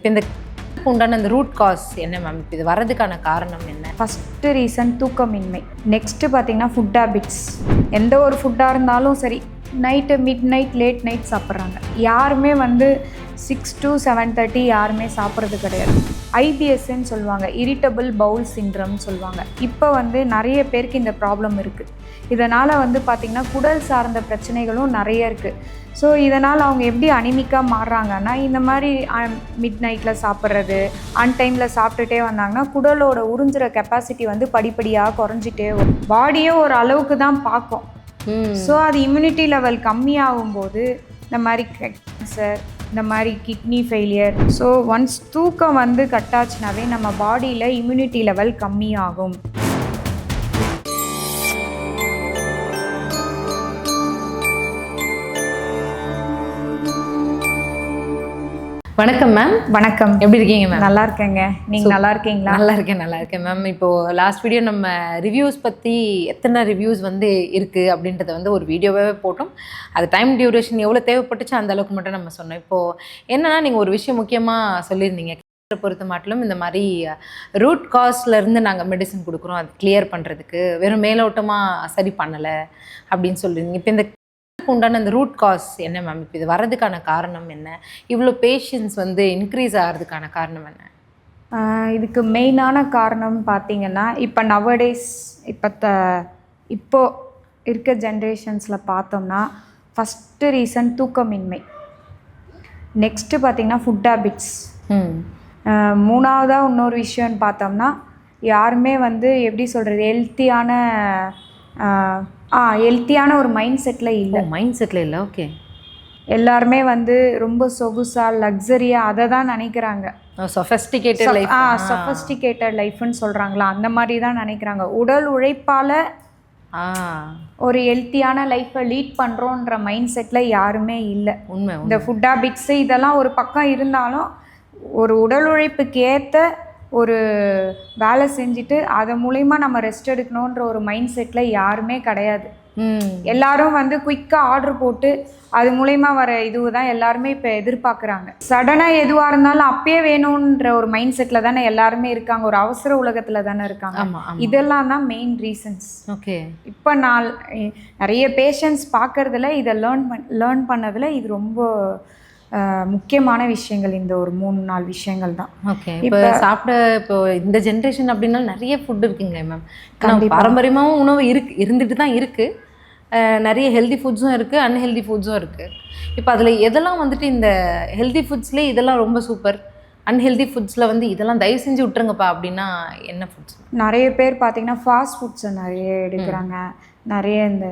இப்போ இந்த உண்டான அந்த ரூட் காஸ் என்ன மேம்? இப்போ இது வரதுக்கான காரணம் என்ன? ஃபஸ்ட்டு ரீசன் தூக்கமின்மை. நெக்ஸ்ட்டு பார்த்தீங்கன்னா ஃபுட் ஹேபிட்ஸ். எந்த ஒரு ஃபுட்டாக இருந்தாலும் சரி, night mid night late night சாப்பிட்றாங்க. யாருமே 6 to 7:30 யாருமே சாப்பிட்றது கிடையாது. ஐபிஎஸ்ன்னு சொல்லுவாங்க, இரிட்டபிள் பவுல் சிண்ட்ரம்னு சொல்லுவாங்க. இப்போ நிறைய பேருக்கு இந்த ப்ராப்ளம் இருக்குது. இதனால் பார்த்திங்கன்னா குடல் சார்ந்த பிரச்சனைகளும் நிறைய இருக்குது. ஸோ இதனால் அவங்க எப்படி அனிமிக்காக மாறுறாங்கன்னா, இந்த மாதிரி மிட் நைட்டில் சாப்பிட்றது, அன்டைமில் சாப்பிட்டுட்டே வந்தாங்கன்னா குடலோட உறிஞ்சுற கெப்பாசிட்டி படிப்படியாக குறைஞ்சிட்டே வரும். பாடியே ஒரு அளவுக்கு தான் பார்க்கும். ஸோ அது இம்யூனிட்டி லெவல் கம்மியாகும்போது இந்த மாதிரி கேன்சர், இந்த மாதிரி கிட்னி ஃபெயிலியர். ஸோ ஒன்ஸ் தூக்கம் கட்டாச்சுனாவே நம்ம பாடியில் இம்யூனிட்டி லெவல் கம்மியாகும். வணக்கம் மேம். வணக்கம். எப்படி இருக்கீங்க மேம்? நல்லா இருக்கேங்க. நீங்கள் நல்லா இருக்கீங்களா? நல்லா இருக்கேன் மேம். இப்போது லாஸ்ட் வீடியோ நம்ம ரிவ்யூஸ் பற்றி எத்தனை ரிவ்யூஸ் இருக்குது அப்படின்றத ஒரு வீடியோவே போட்டோம். அது டைம் டியூரேஷன் எவ்வளோ தேவைப்பட்டுச்சு அந்த அளவுக்கு மட்டும் நம்ம சொன்னோம். இப்போது என்னென்னா, நீங்கள் ஒரு விஷயம் முக்கியமாக சொல்லியிருந்தீங்க. பொறுத்த மாட்டிலும் இந்த மாதிரி ரூட் காஸ்லேருந்து நாங்கள் மெடிசன் கொடுக்குறோம், அது கிளியர் பண்ணுறதுக்கு, வெறும் மேலோட்டமாக சரி பண்ணலை அப்படின்னு சொல்லியிருந்தீங்க. இப்போ இந்த உண்டான அந்த ரூட் காஸ் என்ன மேம்? இப்போ இது வரதுக்கான காரணம் என்ன? இவ்வளோ பேஷண்ட்ஸ் இன்க்ரீஸ் ஆகிறதுக்கான காரணம் என்ன? இதுக்கு மெயினான காரணம் பார்த்தீங்கன்னா, இப்போ நவடேஸ் இப்போ இருக்க ஜென்ரேஷன்ஸில் பார்த்தோம்னா, ஃபஸ்ட்டு ரீசன் தூக்கமின்மை. நெக்ஸ்ட்டு பார்த்தீங்கன்னா ஃபுட் ஹேபிட்ஸ். மூணாவதாக இன்னொரு விஷயம்னு பார்த்தோம்னா, யாருமே எப்படி சொல்கிறது, ஹெல்த்தியான ஒரு மைண்ட் செட்டில் இல்லை. ஓகே. எல்லாருமே ரொம்ப சொகுசாக லக்ஸரியாக அதை தான் நினைக்கிறாங்க. சொஃபஸ்டிகேட்டட் லைஃப்னு சொல்கிறாங்களா, அந்த மாதிரி தான் நினைக்கிறாங்க. உடல் உழைப்பால் ஒரு ஹெல்த்தியான லைஃப்பை லீட் பண்ணுறோன்ற மைண்ட் செட்டில் யாருமே இல்லை. உண்மை. இந்த ஃபுட் ஹேபிட்ஸு இதெல்லாம் ஒரு பக்கம் இருந்தாலும், ஒரு உடல் உழைப்புக்கு ஏற்ற ஒரு வேலை செஞ்சுட்டு அது மூலிமா நம்ம ரெஸ்ட் எடுக்கணுன்ற ஒரு மைண்ட் செட்டில் யாருமே கிடையாது. எல்லாரும் குயிக்காக ஆர்டர் போட்டு அது மூலயமா வர இதுவு தான் எல்லாருமே இப்போ எதிர்பார்க்குறாங்க. சடனாக எதுவாக இருந்தாலும் அப்பயே வேணுன்ற ஒரு மைண்ட் செட்டில் தானே எல்லாருமே இருக்காங்க. ஒரு அவசர உலகத்தில் தானே இருக்காங்க. இதெல்லாம் தான் மெயின் ரீசன்ஸ். ஓகே. இப்போ நான் நிறைய பேஷண்ட்ஸ் பார்க்குறதுல இதை லேர்ன் பண்ணதில் இது ரொம்ப முக்கியமான விஷயங்கள். இந்த ஒரு 3-4 விஷயங்கள் தான். ஓகே. இப்போ இந்த ஜென்ரேஷன் அப்படின்னா நிறைய ஃபுட் இருக்குங்களே மேம். பாரம்பரியமாகவும் உணவு இருந்துட்டு தான் இருக்குது. நிறைய ஹெல்தி ஃபுட்ஸும் இருக்குது, அன்ஹெல்தி ஃபுட்ஸும் இருக்குது. இப்போ அதில் எதெல்லாம் இந்த ஹெல்தி ஃபுட்ஸ்லேயே இதெல்லாம் ரொம்ப சூப்பர், அன்ஹெல்தி ஃபுட்ஸில் இதெல்லாம் தயவு செஞ்சு விட்டுருங்கப்பா அப்படின்னா என்ன ஃபுட்ஸ்? நிறைய பேர் பார்த்திங்கன்னா ஃபாஸ்ட் ஃபுட்ஸை நிறைய எடுக்கிறாங்க. நிறைய இந்த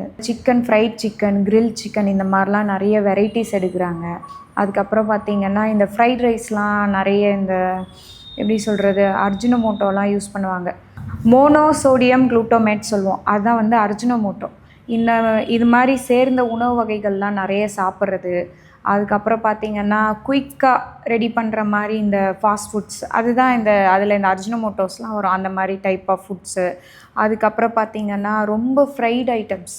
ஃப்ரைட் சிக்கன், கிரில் சிக்கன், இந்த மாதிரிலாம் நிறைய வெரைட்டிஸ் எடுக்கிறாங்க. அதுக்கப்புறம் பார்த்திங்கன்னா இந்த ஃப்ரைட் ரைஸ்லாம் நிறைய இந்த எப்படி சொல்கிறது, அர்ஜினோமோட்டோலாம் யூஸ் பண்ணுவாங்க. மோனோசோடியம் குளூட்டோமேட் சொல்லுவோம், அதுதான் அர்ஜினோமோட்டோ. இது மாதிரி சேர்ந்த உணவு வகைகள்லாம் நிறைய சாப்பிட்றது. அதுக்கப்புறம் பார்த்திங்கன்னா குயிக்காக ரெடி பண்ணுற மாதிரி இந்த ஃபாஸ்ட் ஃபுட்ஸ், அதுதான் அதில் இந்த அர்ஜினோமோட்டோஸ்லாம் வரும், அந்த மாதிரி டைப் ஆஃப் ஃபுட்ஸு. அதுக்கப்புறம் பார்த்திங்கன்னா ரொம்ப ஃப்ரைட் ஐட்டம்ஸ்,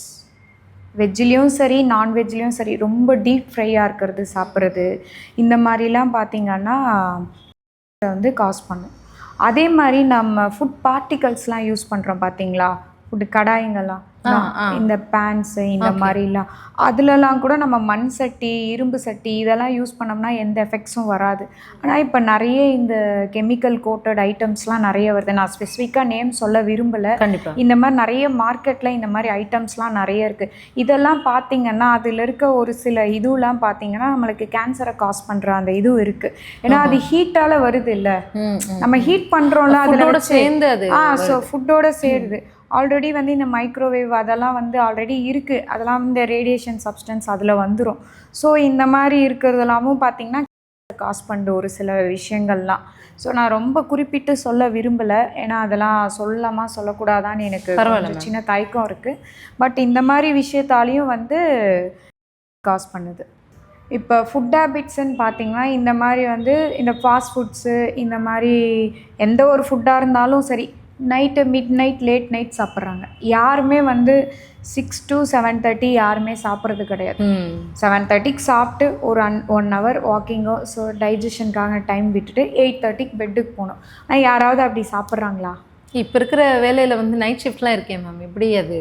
வெஜ்லேயும் சரி நான்வெஜ்லேயும் சரி, ரொம்ப டீப் ஃப்ரையாக இருக்கிறது சாப்பிட்றது, இந்த மாதிரிலாம் பார்த்திங்கன்னா காஸ் பண்ணும். அதே மாதிரி நம்ம ஃபுட் பார்ட்டிகல்ஸ்லாம் யூஸ் பண்ணுறோம் பார்த்தீங்களா, ஃபுட்டு கடாயங்கள்லாம், இந்த பேன்ஸு, இந்த மாதிரிலாம் அதுலலாம் கூட நம்ம மண் சட்டி, இரும்பு சட்டி இதெல்லாம் யூஸ் பண்ணோம்னா எந்த எஃபெக்ட்ஸும் வராது. ஆனால் இப்போ நிறைய இந்த கெமிக்கல் கோட்டட் ஐட்டம்ஸ்லாம் நிறைய வருது. நான் ஸ்பெசிஃபிக்காக நேம் சொல்ல விரும்பலை. கண்டிப்பாக. இந்த மாதிரி நிறைய மார்க்கெட்டில் இந்த மாதிரி ஐட்டம்ஸ்லாம் நிறைய இருக்குது. இதெல்லாம் பார்த்திங்கன்னா அதில் இருக்க ஒரு சில இதுலாம் பார்த்திங்கன்னா நம்மளுக்கு கேன்சரை காஸ் பண்ணுற அந்த இதுவும் இருக்குது. ஏன்னா அது ஹீட்டால் வருது இல்லை, நம்ம ஹீட் பண்ணுறோம்ல, அதோட சேர்ந்து அது ஸோ ஃபுட்டோட சேருது. ஆல்ரெடி இந்த மைக்ரோவேவ் அதெல்லாம் ஆல்ரெடி இருக்குது. அதெல்லாம் இந்த ரேடியேஷன் சப்ஸ்டன்ஸ் அதில் வந்துடும். ஸோ இந்த மாதிரி இருக்கிறதெல்லாமும் பார்த்திங்கன்னா காஸ் பண்ணுற ஒரு சில விஷயங்கள்லாம். ஸோ நான் ரொம்ப குறிப்பிட்டு சொல்ல விரும்பலை, ஏன்னா அதெல்லாம் சொல்லக்கூடாதான்னு எனக்கு சின்ன தயக்கம் இருக்குது. பட் இந்த மாதிரி விஷயத்தாலையும் காஸ் பண்ணுது. இப்போ ஃபுட் ஹேபிட்ஸுன்னு பார்த்திங்கன்னா இந்த மாதிரி இந்த ஃபாஸ்ட் ஃபுட்ஸு, இந்த மாதிரி எந்த ஒரு ஃபுட்டாக இருந்தாலும் சரி, night mid night late night சாப்பிட்றாங்க. யாருமே வந்து 6 to 7:30 யாருமே சாப்பிட்றது கிடையாது. 7:30க்கு சாப்பிட்டு ஒரு 1 hour வாக்கிங்கோ ஸோ டைஜஷனுக்காக டைம் விட்டுட்டு 8:30க்கு பெட்டுக்கு போகணும். ஆனால் யாராவது அப்படி சாப்பிட்றாங்களா? இப்போ இருக்கிற வேலையில் வந்து நைட் ஷிஃப்ட்லாம் இருக்கேன் மேம், எப்படி அது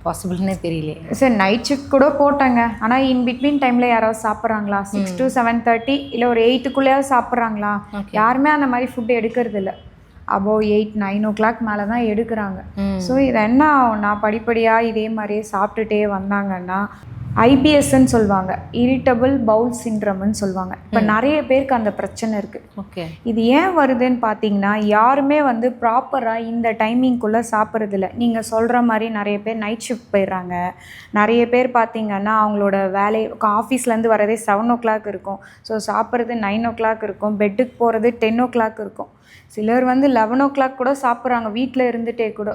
பாசிபிள்னே தெரியலையே. சார் நைட் ஷிஃப்ட் கூட போட்டாங்க, ஆனால் இன் பிட்வீன் டைமில் யாராவது சாப்பிட்றாங்களா? 6 to 7:30 இல்லை ஒரு 8க்குள்ளேயாவது சாப்பிட்றாங்களா? யாருமே அந்த மாதிரி ஃபுட்டு எடுக்கிறது இல்லை. அபோவ் 8-9 o'clock மேலே தான் எடுக்கிறாங்க. ஸோ இது என்ன ஆகும்னா படிப்படியாக இதே மாதிரியே சாப்பிட்டுட்டே வந்தாங்கன்னா ஐபிஎஸ்ன்னு சொல்லுவாங்க, இரிட்டபிள் பவுல் சிண்ட்ரம்னு சொல்லுவாங்க. இப்போ நிறைய பேருக்கு அந்த பிரச்சனை இருக்குது. ஓகே, இது ஏன் வருதுன்னு பார்த்தீங்கன்னா யாருமே வந்து ப்ராப்பராக இந்த டைமிங்குள்ளே சாப்பிட்றதில்ல. நீங்கள் சொல்கிற மாதிரி நிறைய பேர் நைட் ஷிஃப்ட் போயிடுறாங்க. நிறைய பேர் பார்த்தீங்கன்னா அவங்களோட வேலை ஆஃபீஸ்லேருந்து வரதே 7 o'clock இருக்கும். ஸோ சாப்பிட்றது 9 o'clock இருக்கும். பெட்டுக்கு போகிறது 10 o'clock இருக்கும். சிலர் வந்து 11 o'clock கூட சாப்பிட்றாங்க வீட்டில் இருந்துகிட்டே கூட.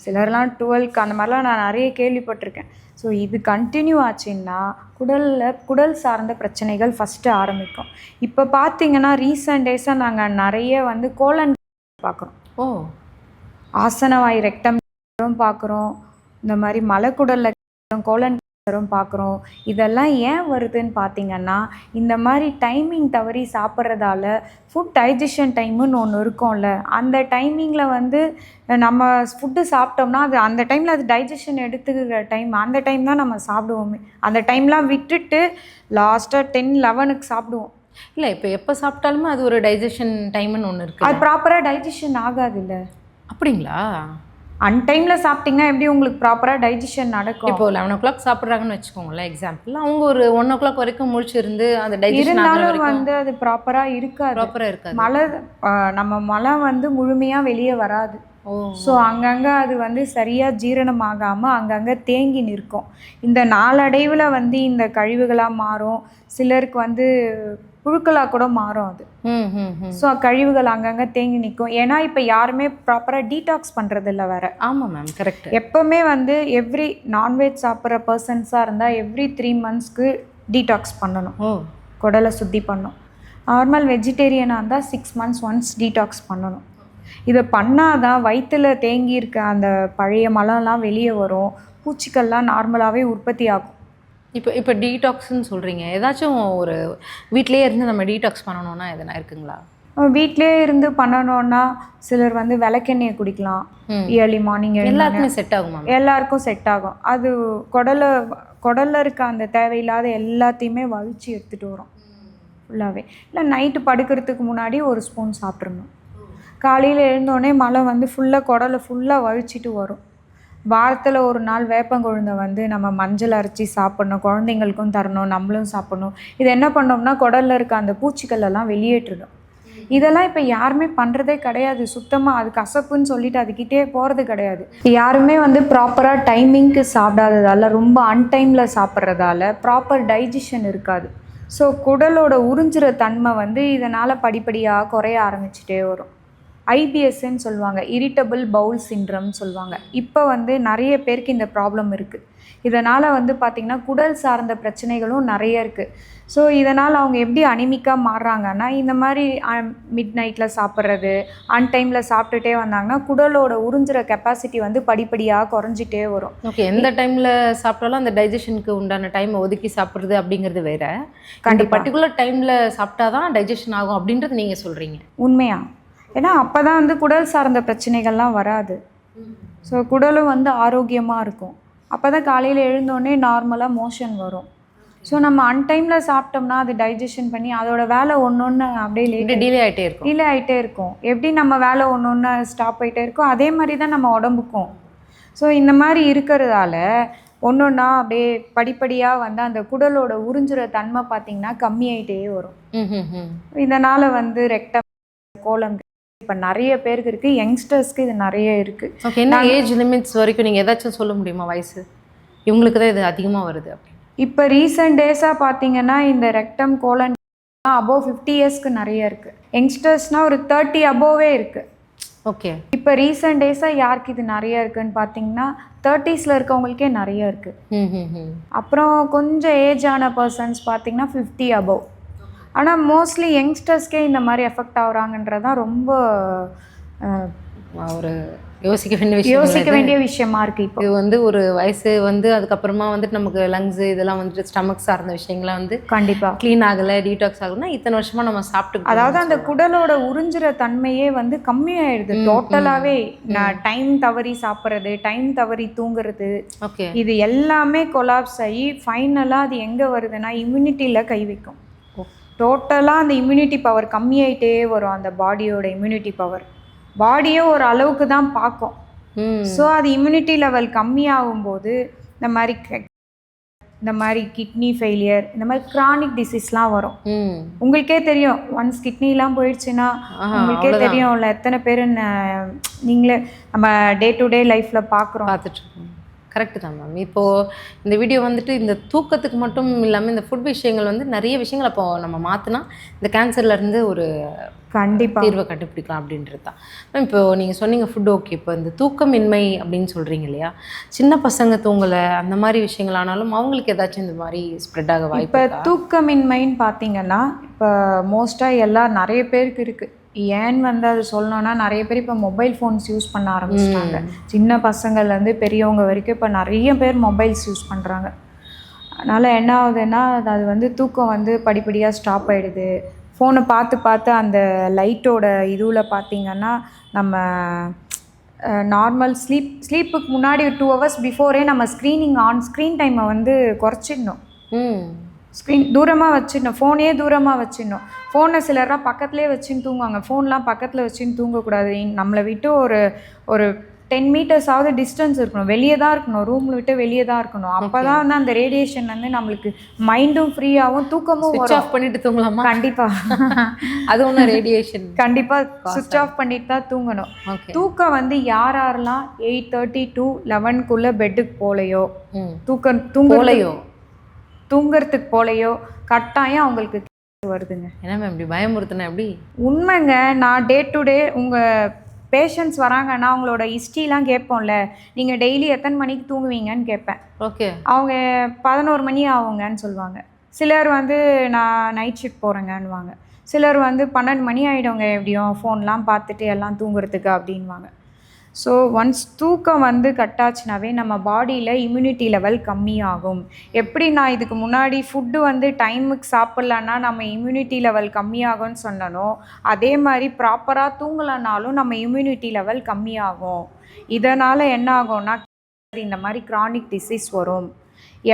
சிலர்லாம் 12க்கு அந்த மாதிரிலாம் நான் நிறைய கேள்விப்பட்டிருக்கேன். ஸோ இது கண்டினியூ ஆச்சுன்னா குடல் சார்ந்த பிரச்சனைகள் ஃபஸ்ட்டு ஆரம்பிக்கும். இப்போ பார்த்தீங்கன்னா ரீசெண்ட் டேஸாக நாங்கள் நிறைய வந்து கோலன் பார்க்குறோம். ஆசனவாய் ரெக்டம் பார்க்குறோம், இந்த மாதிரி மலைக்குடலில் கோலன் பார்க்குறோம். இதெல்லாம் ஏன் வருதுன்னு பார்த்தீங்கன்னா இந்த மாதிரி டைமிங் தவறி சாப்பிட்றதால ஃபுட் டைஜஷன் டைமுன்னு ஒன்று இருக்கும்ல, அந்த டைமிங்கில் வந்து நம்ம ஃபுட்டு சாப்பிட்டோம்னா அது அந்த டைமில் அது டைஜஷன் எடுத்துக்கிற டைம், அந்த டைம் தான் நம்ம சாப்பிடுவோமே. அந்த டைம்லாம் விட்டுட்டு லாஸ்ட்டாக 10-11க்கு சாப்பிடுவோம். இல்லை இப்போ எப்போ சாப்பிட்டாலுமே அது ஒரு டைஜஷன் டைம்னு ஒன்று இருக்குது. அது ப்ராப்பராக டைஜஷன் ஆகாது இல்லை. அப்படிங்களா? அன்டைமில் சாப்பிட்டிங்கன்னா எப்படி உங்களுக்கு ப்ராப்பராக டைஜஷன் நடக்கும்? இப்போ 11 o'clock சாப்பிட்றாங்கன்னு வச்சுக்கோங்களேன் எக்ஸாம்பிள், அவங்க ஒரு 1 o'clock வரைக்கும் முழிச்சிருந்து அந்த டைஜஷன் இருந்தாலும் வந்து அது ப்ராப்பராக இருக்காது. நம்ம மலம் வந்து முழுமையாக வெளியே வராது. ஸோ அங்கங்கே அது வந்து சரியாக ஜீரணமாகாமல் அங்கங்கே தேங்கி நிற்கும். இந்த நாளடைவில் வந்து இந்த கழிவுகளாக மாறும். சிலருக்கு வந்து புழுக்களாக கூட மாறும் அது. ஸோ கழிவுகள் அங்கங்கே தேங்கி நிற்கும். ஏன்னா இப்போ யாருமே ப்ராப்பராக டீடாக்ஸ் பண்ணுறது இல்லை வேறு. ஆமாம் மேம், கரெக்ட். எப்போவுமே வந்து எவ்ரி நான்வெஜ் சாப்பிட்ற பர்சன்ஸாக இருந்தால் எவ்ரி 3 monthsக்கு டீடாக்ஸ் பண்ணணும், குடலை சுத்தி பண்ணணும். நார்மல் வெஜிடேரியனாக இருந்தால் 6 months ஒன்ஸ் டீடாக்ஸ் பண்ணணும். இதை பண்ணாதான் வயிற்றில் தேங்கி இருக்க அந்த பழைய மலம்லாம் வெளியே வரும், பூச்சிக்கள்லாம் நார்மலாகவே உற்பத்தி ஆகும். இப்போ டீடாக்ஸ்ன்னு சொல்கிறீங்க, ஏதாச்சும் ஒரு வீட்டிலேயே இருந்து நம்ம டீடாக்ஸ் பண்ணணும்னா எதனா இருக்குங்களா? வீட்டிலே இருந்து பண்ணணும்னா சிலர் வந்து விளக்கெண்ணெயை குடிக்கலாம் இயர்லி மார்னிங். எல்லாருக்குமே செட் ஆகுமா? எல்லாருக்கும் செட் ஆகும். அது குடலில் இருக்க அந்த தேவையில்லாத எல்லாத்தையுமே வலிச்சு எடுத்துகிட்டு வரும் ஃபுல்லாகவே. இல்லை நைட்டு படுக்கிறதுக்கு முன்னாடி ஒரு ஸ்பூன் சாப்பிட்றணும். காலையில் எழுந்தோடனே மலம் வந்து ஃபுல்லாக குடலை ஃபுல்லாக வலிச்சிட்டு வரும். வாரத்தில் ஒரு நாள் வேப்பங்கொழுந்தை வந்து நம்ம மஞ்சள் அரைச்சி சாப்பிட்ணும், குழந்தைங்களுக்கும் தரணும், நம்மளும் சாப்பிட்ணும். இது என்ன பண்ணோம்னா குடலில் இருக்க அந்த பூச்சிகளெல்லாம் வெளியேற்றிடும். இதெல்லாம் இப்போ யாருமே பண்ணுறதே கிடையாது சுத்தமாக. அது கசப்புன்னு சொல்லிட்டு அதுக்கிட்டே போகிறது கிடையாது. யாருமே வந்து ப்ராப்பராக டைமிங்க்கு சாப்பிடாததால், ரொம்ப அன்டைமில் சாப்பிட்றதால ப்ராப்பர் டைஜஷன் இருக்காது. ஸோ குடலோட உறிஞ்சுற தன்மை வந்து இதனால் படிப்படியாக குறைய ஆரம்பிச்சிட்டே வரும். ஐபிஎஸ்ன்னு சொல்லுவாங்க, இரிட்டபிள் பவுல் சிண்ட்ரம்னு சொல்லுவாங்க. இப்போ வந்து நிறைய பேருக்கு இந்த ப்ராப்ளம் இருக்குது. இதனால் வந்து பார்த்திங்கன்னா குடல் சார்ந்த பிரச்சனைகளும் நிறைய இருக்குது. ஸோ இதனால் அவங்க எப்படி அனிமிக்காக மாறுறாங்கன்னா இந்த மாதிரி மிட் நைட்டில் சாப்பிட்றது, அன்டைமில் சாப்பிட்டுட்டே வந்தாங்கன்னா குடலோட உறிஞ்சுற கெப்பாசிட்டி வந்து படிப்படியாக குறைஞ்சிட்டே வரும். ஓகே, எந்த டைமில் சாப்பிட்டாலும் அந்த டைஜஷனுக்கு உண்டான டைம் ஒதுக்கி சாப்பிட்றது அப்படிங்கிறது வேறு. பர்டிகுலர் டைமில் சாப்பிட்டா தான் டைஜஷன் ஆகும் அப்படின்றது நீங்கள் சொல்கிறீங்க. உண்மையா? ஏன்னா அப்போ தான் வந்து குடல் சார்ந்த பிரச்சனைகள்லாம் வராது. ஸோ குடலும் வந்து ஆரோக்கியமாக இருக்கும். அப்போ தான் காலையில் எழுந்தோடனே நார்மலாக மோஷன் வரும். ஸோ நம்ம அன்டைமில் சாப்பிட்டோம்னா அது டைஜஷன் பண்ணி அதோட வேலை ஒன்று அப்படியே டிலே ஆகிட்டே இருக்கும். எப்படி நம்ம வேலை ஒன்று ஸ்டாப் ஆகிட்டே இருக்கோ அதே மாதிரி தான் நம்ம உடம்புக்கும். ஸோ இந்த மாதிரி இருக்கிறதால ஒன்றா அப்படியே படிப்படியாக வந்து அந்த குடலோட உறிஞ்சுற தன்மை பார்த்திங்கன்னா கம்மியாயிட்டே வரும். இதனால் வந்து ரெக்டம், கோலம் இப்போ நிறைய பேருக்கு இருக்குது. யங்ஸ்டர்ஸ்க்கு இது நிறைய இருக்குது. ஓகே, என்ன ஏஜ் லிமிட்ஸ் வரைக்கும் நீங்கள் ஏதாச்சும் சொல்ல முடியுமா? வயசு இவங்களுக்கு தான் இது அதிகமாக வருது அப்படி? இப்போ ரீசெண்ட் டேஸாக பார்த்தீங்கன்னா இந்த ரெக்டம் கோலன் அபோவ் 50 yearsக்கு நிறைய இருக்குது. யங்ஸ்டர்ஸ்னால் ஒரு 30 above இருக்குது. ஓகே, இப்போ ரீசெண்ட் டேஸாக யாருக்கு இது நிறைய இருக்குதுன்னு பார்த்தீங்கன்னா 30s இருக்கவங்களுக்கே நிறைய இருக்குது. அப்புறம் கொஞ்சம் ஏஜ் ஆன பர்சன்ஸ் பார்த்தீங்கன்னா 50 above. ஆனால் மோஸ்ட்லி யங்ஸ்டர்ஸ்க்கே இந்த மாதிரி எஃபெக்ட் ஆகுறாங்கன்றதான் ரொம்ப ஒரு யோசிக்க வேண்டிய விஷயம். யோசிக்க வேண்டிய விஷயமா இருக்குது இப்போ. இது வந்து ஒரு வயசு வந்து அதுக்கப்புறமா வந்துட்டு நமக்கு லங்ஸு இதெல்லாம் வந்துட்டு ஸ்டமக் சார்ந்த விஷயங்கள்லாம் வந்து கண்டிப்பாக க்ளீன் ஆகலை, டீடாக்ஸ் ஆகலைன்னா இத்தனை வருஷமாக நம்ம சாப்பிட்டு அதாவது அந்த குடலோட உறிஞ்சுற தன்மையே வந்து கம்மியாயிடுது டோட்டலாகவே. நான் டைம் தவறி சாப்பிட்றது, டைம் தவறி தூங்குறது, ஓகே இது எல்லாமே கொலாப்ஸ் ஆகி ஃபைனலாக அது எங்கே வருதுன்னா இம்யூனிட்டியில் கை வைக்கும். டோட்டலாக அந்த இம்யூனிட்டி பவர் கம்மியாயிட்டே வரும். அந்த பாடியோட இம்யூனிட்டி பவர் பாடியே ஒரு அளவுக்கு தான் பார்க்கும். ஸோ அது இம்யூனிட்டி லெவல் கம்மியாகும்போது இந்த மாதிரி கிட்னி ஃபெயிலியர், இந்த மாதிரி க்ரானிக் டிசீஸ்லாம் வரும். உங்களுக்கே தெரியும், ஒன்ஸ் கிட்னிலாம் போயிடுச்சுன்னா உங்களுக்கே தெரியும்ல எத்தனை பேர் நீங்களே நம்ம டே டு டே லைஃப்பில் பார்த்துட்ருக்கோம். கரெக்டு தான் மேம். இப்போது இந்த வீடியோ வந்துட்டு இந்த தூக்கத்துக்கு மட்டும் இல்லாமல் இந்த ஃபுட் விஷயங்கள் வந்து நிறைய விஷயங்கள் அப்போ நம்ம மாற்றினா இந்த கேன்சர்லேருந்து ஒரு கண்டிப்பாக தீர்வை கண்டுபிடிக்கலாம் அப்படின்றது தான் மேம். இப்போது நீங்கள் சொன்னீங்க ஃபுட் ஓகே, இப்போ இந்த தூக்கமின்மை அப்படின்னு சொல்கிறீங்க இல்லையா, சின்ன பசங்க தூங்கலை அந்த மாதிரி விஷயங்கள் ஆனாலும் அவங்களுக்கு ஏதாச்சும் இந்த மாதிரி ஸ்ப்ரெட் ஆக வாய்ப்பு? இப்போ தூக்கமின்மைன்னு பார்த்தீங்கன்னா இப்போ மோஸ்ட்டாக நிறைய பேருக்கு இருக்குது. ஏன்னு வந்து அது சொல்லணும்னா நிறைய பேர் இப்போ மொபைல் ஃபோன்ஸ் யூஸ் பண்ண ஆரம்பிச்சிட்டாங்க. சின்ன பசங்கள்லேருந்து பெரியவங்க வரைக்கும் இப்போ நிறைய பேர் மொபைல்ஸ் யூஸ் பண்ணுறாங்க. அதனால் என்ன ஆகுதுன்னா அது வந்து தூக்கம் வந்து படிப்படியாக ஸ்டாப் ஆகிடுது. ஃபோனை பார்த்து அந்த லைட்டோட இதுவில் பார்த்திங்கன்னா நம்ம நார்மல் ஸ்லீப்புக்கு முன்னாடி 2 hours பிஃபோரே நம்ம ஸ்க்ரீன் டைமை வந்து குறைச்சிடணும். ஸ்க்ரீன் தூரமாக வச்சிடணும், ஃபோனே தூரமாக வச்சிடணும். ஃபோனை சிலர்லாம் பக்கத்துலேயே வச்சுன்னு தூங்குவாங்க. ஃபோன்லாம் பக்கத்தில் வச்சுன்னு தூங்கக்கூடாது. நம்மளை விட்டு ஒரு 10 meters டிஸ்டன்ஸ் இருக்கணும், வெளியே தான் இருக்கணும், ரூமில் விட்டு வெளியே தான் இருக்கணும். அப்போ தான் வந்து அந்த ரேடியேஷன் வந்து நம்மளுக்கு மைண்டும் ஃப்ரீயாகவும் தூக்கமும் ஸ்விட்ச் ஆஃப் பண்ணிட்டு தூங்கலாமா? கண்டிப்பாக அது ஒன்று ரேடியேஷன் கண்டிப்பாக ஸ்விட்ச் ஆஃப் பண்ணிட்டு தான் தூங்கணும். தூக்கம் வந்து யாரெல்லாம் 8:30 to 11 பெட்டுக்கு போகலையோ, தூங்குறதுக்கு போலையோ கட்டாயம் அவங்களுக்கு வருதுங்க. என்ன மேம் இப்படி பயமுறுத்துனா எப்படி? உண்மைங்க. நான் டே டு டே உங்கள் பேஷண்ட்ஸ் வராங்கன்னா அவங்களோட ஹிஸ்ட்ரிலாம் கேட்போம்ல, நீங்கள் டெய்லி எத்தனை மணிக்கு தூங்குவீங்கன்னு கேட்பேன். ஓகே. அவங்க 11 மணி ஆகுங்கன்னு சொல்லுவாங்க. சிலர் வந்து நான் நைட் ஷிஃப்ட் போகிறேங்கன்னுவாங்க. சிலர் வந்து 12 மணி ஆகிடுங்க எப்படியும் ஃபோன்லாம் பார்த்துட்டு எல்லாம் தூங்குறதுக்கு அப்படின்வாங்க. ஸோ ஒன்ஸ் தூக்கம் வந்து கட்டாச்சுனாவே நம்ம பாடியில் இம்யூனிட்டி லெவல் கம்மியாகும். எப்படி நான் இதுக்கு முன்னாடி ஃபுட்டு வந்து டைமுக்கு சாப்பிட்லன்னா நம்ம இம்யூனிட்டி லெவல் கம்மியாகும்னு சொன்னனோ, அதே மாதிரி ப்ராப்பராக தூங்கலைனாலும் நம்ம இம்யூனிட்டி லெவல் கம்மியாகும். இதனால் என்ன ஆகும்னா இந்த மாதிரி க்ரானிக் டிசீஸ் வரும்.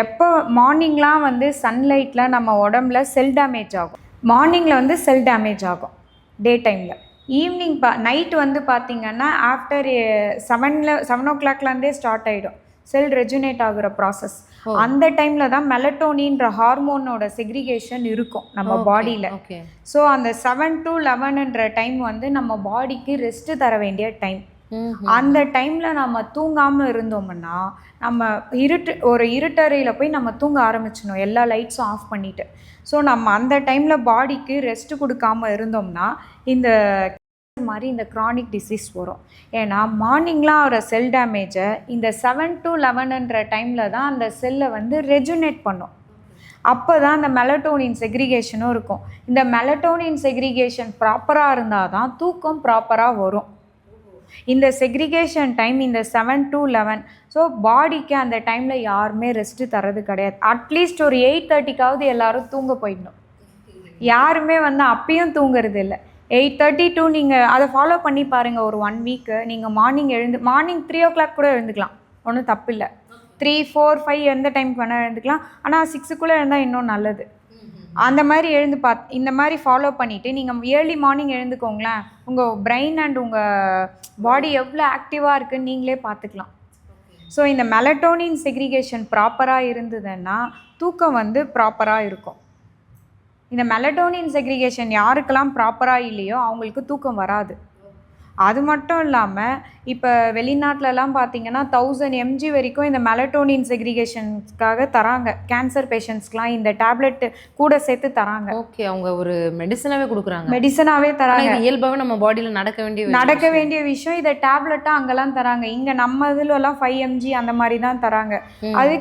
எப்போ மார்னிங்லாம் வந்து சன்லைட்டில் நம்ம உடம்புல செல் டேமேஜ் ஆகும். மார்னிங்கில் வந்து செல் டேமேஜ் ஆகும் டே டைமில். ஈவினிங் நைட்டு வந்து பார்த்திங்கன்னா ஆஃப்டர் 7 o'clockலேருந்தே ஸ்டார்ட் ஆகிடும் செல் ரெஜுனேட் ஆகுற ப்ராசஸ். அந்த டைமில் தான் மெலட்டோனின்ற ஹார்மோனோட செக்ரிகேஷன் இருக்கும் நம்ம பாடியில். ஸோ அந்த 7 to 11ன்ற டைம் வந்து நம்ம பாடிக்கு ரெஸ்ட்டு தர வேண்டிய டைம். அந்த டைமில் நம்ம தூங்காமல் இருந்தோம்னா நம்ம இருட்டறையில் போய் நம்ம தூங்க ஆரம்பிச்சிடணும், எல்லா லைட்ஸும் ஆஃப் பண்ணிவிட்டு. ஸோ நம்ம அந்த டைமில் பாடிக்கு ரெஸ்ட்டு கொடுக்காமல் இருந்தோம்னா இந்த மாதிரி இந்த க்ரானிக் டிசீஸ் வரும். ஏன்னா மார்னிங்லாம் ஆகிற செல் டேமேஜை இந்த 7 to 11ன்ற டைமில் தான் அந்த செல்லை வந்து ரெஜுனேட் பண்ணும். அப்போ தான் அந்த மெலட்டோனின் செக்ரிகேஷனும் இருக்கும். இந்த மெலட்டோனின் செக்ரிகேஷன் ப்ராப்பராக இருந்தால் தான் தூக்கம் ப்ராப்பராக வரும். இந்த செக்ரிகேஷன் டைம் இந்த 7 to 11. ஸோ பாடிக்கு அந்த டைமில் யாருமே ரெஸ்ட்டு தரது கிடையாது. அட்லீஸ்ட் ஒரு 8:30க்காவது எல்லோரும் தூங்க போயிடணும். யாருமே வந்து அப்பயும் தூங்குறது இல்லை. 8:30 to நீங்கள் அதை ஃபாலோ பண்ணி பாருங்கள். ஒரு 1 week நீங்கள் மார்னிங் 3 o'clock கூட எழுந்துக்கலாம், ஒன்றும் தப்பு இல்லை. 3, 4, 5 எந்த டைமுக்கு வேணால் எழுந்துக்கலாம். ஆனால் 6க்குள்ளே எழுந்தால் இன்னும் நல்லது. அந்த மாதிரி இந்த மாதிரி ஃபாலோ பண்ணிவிட்டு நீங்கள் ஏர்லி மார்னிங் எழுந்துக்கோங்களேன். உங்கள் பிரெயின் அண்ட் உங்கள் பாடி எவ்வளோ ஆக்டிவாக இருக்குதுன்னு நீங்களே பார்த்துக்கலாம். ஸோ இந்த மெலட்டோனின் செக்ரிகேஷன் ப்ராப்பராக இருந்ததுன்னா தூக்கம் வந்து ப்ராப்பராக இருக்கும். இந்த மெலட்டோனின் செக்ரிகேஷன் யாருக்கெல்லாம் ப்ராப்பராக இல்லையோ அவங்களுக்கு தூக்கம் வராது. அது மட்டும் இல்லாமல் இப்போ வெளிநாட்டிலலாம் பார்த்தீங்கன்னா 1000 mg வரைக்கும் இந்த மெலட்டோனின் செக்ரிகேஷனுக்காக தராங்க. கேன்சர் பேஷண்ட்ஸ்க்குலாம் இந்த டேப்லெட் கூட சேர்த்து தராங்க. ஓகே, அவங்க ஒரு மெடிசனாகவே தராங்க. இயல்பாகவே நம்ம பாடியில் நடக்க வேண்டிய விஷயம் இதை டேப்லெட்டாக அங்கெல்லாம் தராங்க. இங்கே நம்ம இதுலலாம் 5 mg அந்த மாதிரி தான் தராங்க. அது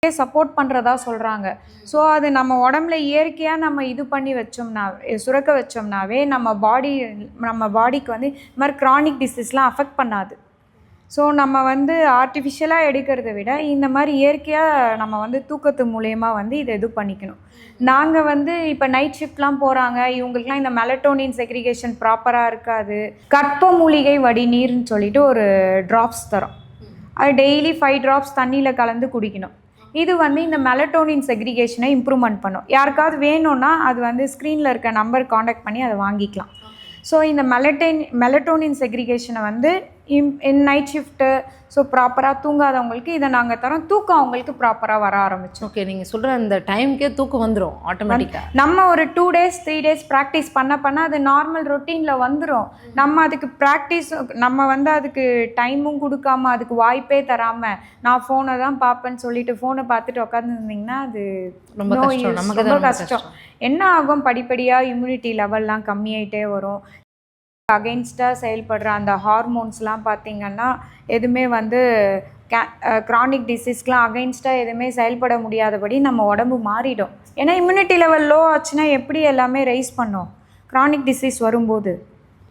சப்போர்ட் பண்ணுறதா சொல்கிறாங்க. ஸோ அது நம்ம உடம்புல இயற்கையாக நம்ம இது பண்ணி வச்சோம்னா சுரக்க வச்சோம்னாவே நம்ம பாடிக்கு வந்து இது மாதிரி க்ரானிக் டிசீஸ்லாம் அஃபெக்ட் பண்ணாது. ஸோ நம்ம வந்து ஆர்டிஃபிஷியலாக எடுக்கிறத விட இந்த மாதிரி இயற்கையாக நம்ம வந்து தூக்கத்து மூலயமா வந்து இதை இது பண்ணிக்கணும். நாங்கள் வந்து இப்போ நைட் ஷிஃப்ட்லாம் போகிறாங்க, இவங்களுக்குலாம் இந்த மெலட்டோனின் செக்ரிகேஷன் ப்ராப்பராக இருக்காது. கற்ப மூலிகை வடிநீர்னு சொல்லிட்டு ஒரு ட்ராப்ஸ் தரோம். அது டெய்லி 5 ட்ராப்ஸ் தண்ணியில் கலந்து குடிக்கணும். இது வந்து இந்த மெலட்டோனின் செக்ரிகேஷனை இம்ப்ரூவ்மெண்ட் பண்ணும். யாருக்காவது வேணும்னா அது வந்து ஸ்க்ரீனில் இருக்க நம்பர் காண்டாக்ட் பண்ணி அதை வாங்கிக்கலாம். ஸோ இந்த மெலட்டோனின் செக்ரிகேஷனை வந்து நைட் ஷிஃப்ட்டு ஸோ ப்ராப்பராக தூங்காதவங்களுக்கு இதை நாங்கள் தரோம். தூக்கம் அவங்களுக்கு ப்ராப்பராக வர ஆரம்பிச்சோம். ஓகே, நீங்கள் சொல்கிற அந்த டைமுக்கே தூக்கம் வந்துடும் ஆட்டோமேட்டிக்காக. நம்ம ஒரு 2 டேஸ் 3 டேஸ் ப்ராக்டிஸ் பண்ண அது நார்மல் ரொட்டீனில் வந்துடும். நம்ம அதுக்கு நம்ம வந்து அதுக்கு டைமும் கொடுக்காம அதுக்கு வாய்ப்பே தராமல் நான் ஃபோனை தான் பார்ப்பேன்னு சொல்லிட்டு ஃபோனை பார்த்துட்டு உட்காந்துருந்தீங்கன்னா அது ரொம்ப கஷ்டம். என்ன ஆகும், படிப்படியாக இம்யூனிட்டி லெவல்லாம் கம்மியாயிட்டே வரும். அகெயின்ஸ்டாக செயல்படுற அந்த ஹார்மோன்ஸ்லாம் பார்த்திங்கன்னா எதுவுமே வந்து க்ரானிக் டிசீஸ்க்கெலாம் அகெயின்ஸ்டாக எதுவுமே செயல்பட முடியாதபடி நம்ம உடம்பு மாறிடும். ஏன்னா இம்யூனிட்டி லெவல் லோ ஆச்சுன்னா எப்படி எல்லாமே ரைஸ் பண்ணோம் க்ரானிக் டிசீஸ் வரும்போது.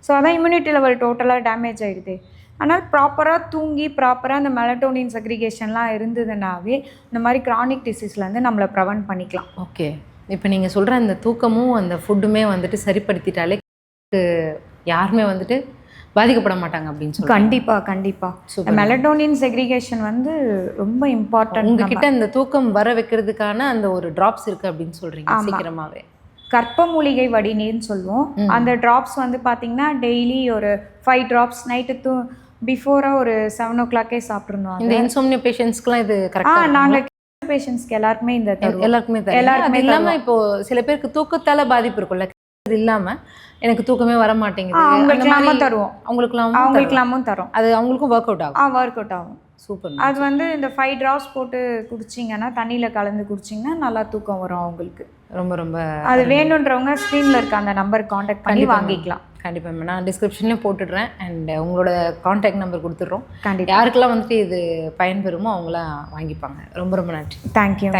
ஸோ அதான் இம்யூனிட்டி லெவல் டோட்டலாக டேமேஜ் ஆகிடுது. ஆனால் ப்ராப்பராக தூங்கி ப்ராப்பராக அந்த மெலட்டோனின் செக்ரிகேஷன்லாம் இருந்ததுனாவே இந்த மாதிரி க்ரானிக் டிசீஸ்லேருந்து நம்மளை ப்ரிவென்ட் பண்ணிக்கலாம். ஓகே, இப்போ நீங்கள் சொல்கிற அந்த தூக்கமும் அந்த ஃபுட்டுமே வந்துட்டு சரிப்படுத்திட்டாலே யாருமே வந்துட்டு பாதிக்கப்பட மாட்டாங்க அப்படின்னு சொல்லி. கண்டிப்பாக மெலட்டோனின் செக்ரிகேஷன் வந்து ரொம்ப இம்பார்ட்டன்ட். உங்ககிட்ட இந்த தூக்கம் வர வைக்கிறதுக்கான அந்த ஒரு ட்ராப்ஸ் இருக்குது அப்படின்னு சொல்கிறீங்க சீக்கிரமாகவே. கற்ப மூலிகை வடிநீர்னு சொல்லுவோம். அந்த ட்ராப்ஸ் வந்து பார்த்தீங்கன்னா டெய்லி ஒரு 5 ட்ராப்ஸ் நைட்டு பிஃபோராக ஒரு 7 o'clock சாப்பிட்ருந்தோம். இந்த இன்சோம்னியா பேஷண்ட்ஸ்க்குலாம் இது கரெக்டாக? நாங்கள் பேஷண்ட்ஸ்க்கு எல்லாருக்குமே இந்த எல்லாருக்குமே இல்லாமல் இப்போது சில பேருக்கு தூக்கத்தால் பாதிப்பு இருக்கும்ல, இது இல்லாமல் எனக்கு தூக்கமே வர மாட்டேங்குது, அவங்களுக்குலாம் தருவோம். அவங்களுக்குலாமும் தரோம். அது அவங்களுக்கும் ஒர்க் அவுட் ஆகும். சூப்பர். அது வந்து இந்த 5 ட்ராப்ஸ் போட்டு குடிச்சிங்கன்னா தண்ணியில் கலந்து குடிச்சிங்கன்னா நல்லா தூக்கம் வரும் அவங்களுக்கு. ரொம்ப ரொம்ப அது வேணுன்றவங்க ஸ்க்ரீனில் இருக்க அந்த நம்பர் காண்டாக்ட் பண்ணி வாங்கிக்கலாம். கண்டிப்பாக நான் டிஸ்கிரிப்ஷன்லேயே போட்டுடுறேன். அண்ட் உங்களோட காண்டாக்ட் நம்பர் கொடுத்துட்றோம். கண்டிப்பாக யாருக்கெல்லாம் வந்துட்டு இது பயன்பெறுமோ அவங்களாம் வாங்கிப்பாங்க. ரொம்ப ரொம்ப நன்றி. தேங்க்யூ.